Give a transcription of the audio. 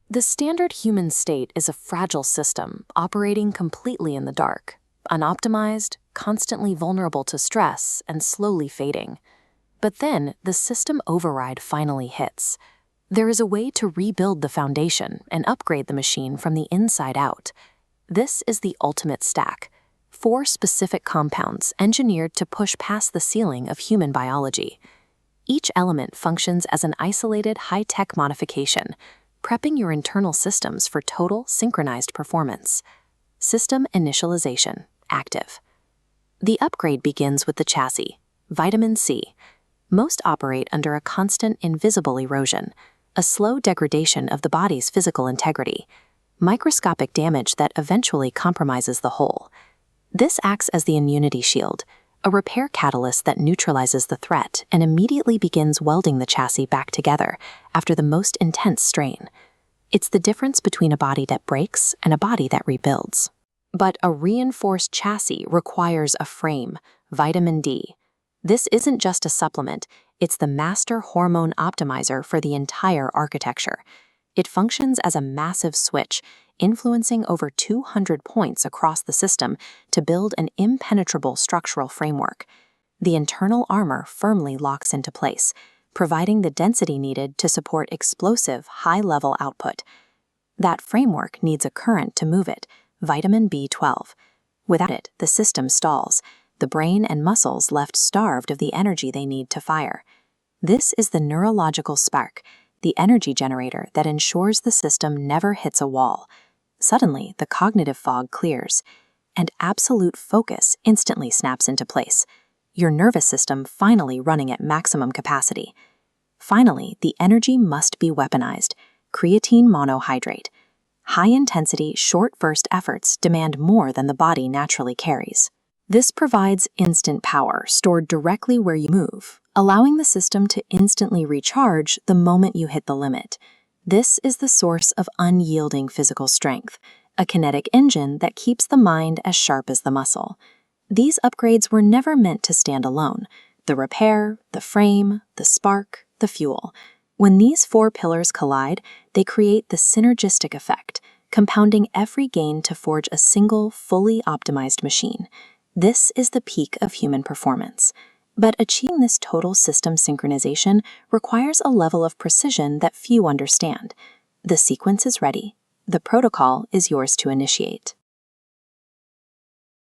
The standard human state is a fragile system operating completely in the dark, unoptimized, constantly vulnerable to stress, and slowly fading. But then the system override finally hits. There is a way to rebuild the foundation and upgrade the machine from the inside out. This is the ultimate stack. 4 specific compounds engineered to push past the ceiling of human biology. Each element functions as an isolated high-tech modification, prepping your internal systems for total synchronized performance. System initialization, active. The upgrade begins with the chassis, vitamin C. Most operate under a constant invisible erosion, a slow degradation of the body's physical integrity, microscopic damage that eventually compromises the whole. This acts as the immunity shield, a repair catalyst that neutralizes the threat and immediately begins welding the chassis back together after the most intense strain. It's the difference between a body that breaks and a body that rebuilds. But a reinforced chassis requires a frame, vitamin D. This isn't just a supplement, it's the master hormone optimizer for the entire architecture. It functions as a massive switch, influencing over 200 points across the system to build an impenetrable structural framework. The internal armor firmly locks into place, providing the density needed to support explosive, high-level output. That framework needs a current to move it, vitamin B12. Without it, the system stalls, the brain and muscles left starved of the energy they need to fire. This is the neurological spark, the energy generator that ensures the system never hits a wall. Suddenly, the cognitive fog clears, and absolute focus instantly snaps into place, your nervous system finally running at maximum capacity. Finally, the energy must be weaponized, creatine monohydrate. High-intensity, short-burst efforts demand more than the body naturally carries. This provides instant power stored directly where you move, allowing the system to instantly recharge the moment you hit the limit. This is the source of unyielding physical strength, a kinetic engine that keeps the mind as sharp as the muscle. These upgrades were never meant to stand alone. The repair, the frame, the spark, the fuel. When these 4 pillars collide, they create the synergistic effect, compounding every gain to forge a single, fully optimized machine. This is the peak of human performance. But achieving this total system synchronization requires a level of precision that few understand. The sequence is ready. The protocol is yours to initiate.